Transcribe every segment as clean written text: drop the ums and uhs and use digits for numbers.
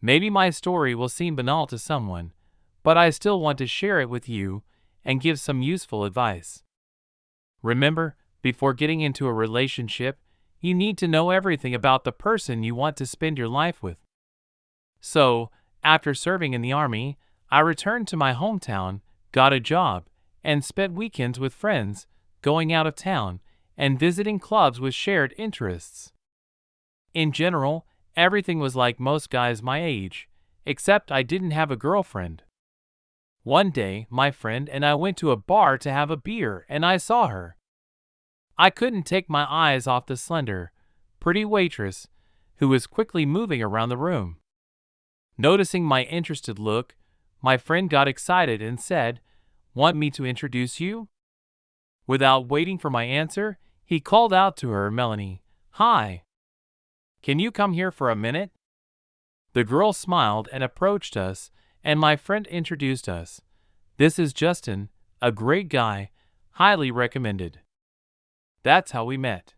Maybe my story will seem banal to someone, but I still want to share it with you and give some useful advice. Remember, before getting into a relationship, you need to know everything about the person you want to spend your life with. So, after serving in the Army, I returned to my hometown, got a job, and spent weekends with friends, going out of town, and visiting clubs with shared interests. In general, everything was like most guys my age, except I didn't have a girlfriend. One day, my friend and I went to a bar to have a beer, and I saw her. I couldn't take my eyes off the slender, pretty waitress who was quickly moving around the room. Noticing my interested look, my friend got excited and said, "Want me to introduce you?" Without waiting for my answer, he called out to her, "Melanie, hi. Can you come here for a minute?" The girl smiled and approached us, and my friend introduced us. "This is Justin, a great guy, highly recommended." That's how we met.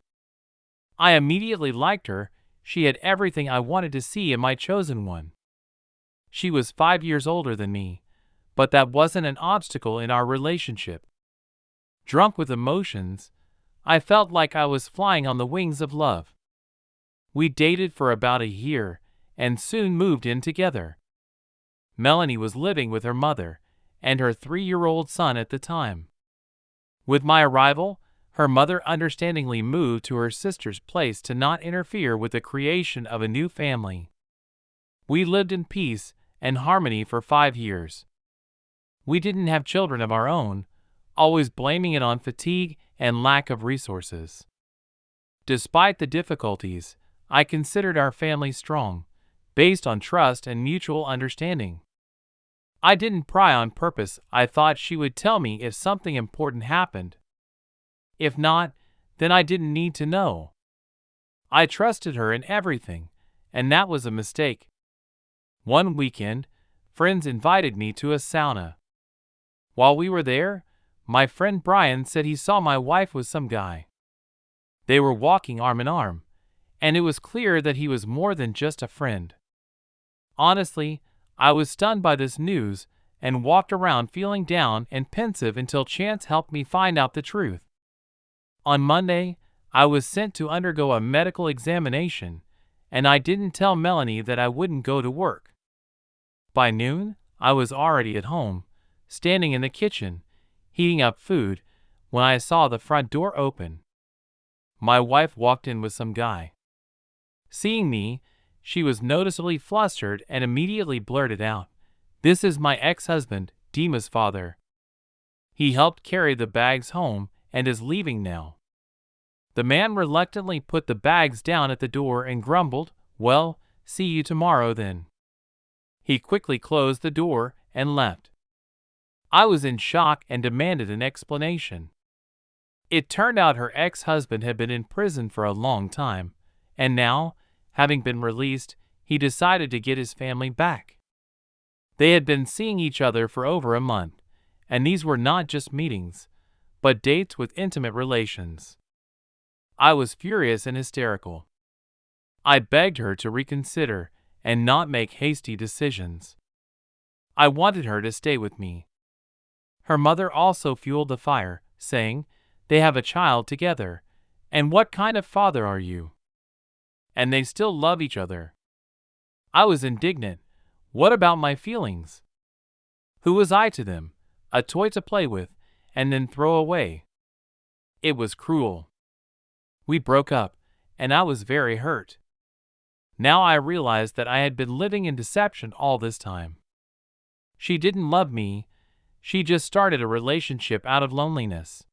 I immediately liked her. She had everything I wanted to see in my chosen one. She was 5 years older than me, but that wasn't an obstacle in our relationship. Drunk with emotions, I felt like I was flying on the wings of love. We dated for about a year and soon moved in together. Melanie was living with her mother and her 3-year-old son at the time. With my arrival, her mother understandingly moved to her sister's place to not interfere with the creation of a new family. We lived in peace and harmony for 5 years. We didn't have children of our own, always blaming it on fatigue and lack of resources. Despite the difficulties, I considered our family strong, based on trust and mutual understanding. I didn't pry on purpose. I thought she would tell me if something important happened. If not, then I didn't need to know. I trusted her in everything, and that was a mistake. One weekend, friends invited me to a sauna. While we were there, my friend Brian said he saw my wife with some guy. They were walking arm in arm, and it was clear that he was more than just a friend. Honestly, I was stunned by this news and walked around feeling down and pensive until chance helped me find out the truth. On Monday, I was sent to undergo a medical examination, and I didn't tell Melanie that I wouldn't go to work. By noon, I was already at home, standing in the kitchen, heating up food, when I saw the front door open. My wife walked in with some guy. Seeing me, she was noticeably flustered and immediately blurted out, "This is my ex-husband, Dima's father. He helped carry the bags home and is leaving now." The man reluctantly put the bags down at the door and grumbled, "Well, see you tomorrow then." He quickly closed the door and left. I was in shock and demanded an explanation. It turned out her ex-husband had been in prison for a long time, and now, having been released, he decided to get his family back. They had been seeing each other for over a month, and these were not just meetings, but dates with intimate relations. I was furious and hysterical. I begged her to reconsider and not make hasty decisions. I wanted her to stay with me. Her mother also fueled the fire, saying, "They have a child together, and what kind of father are you? And they still love each other." I was indignant. What about my feelings? Who was I to them? A toy to play with and then throw away. It was cruel. We broke up, and I was very hurt. Now I realized that I had been living in deception all this time. She didn't love me. She just started a relationship out of loneliness.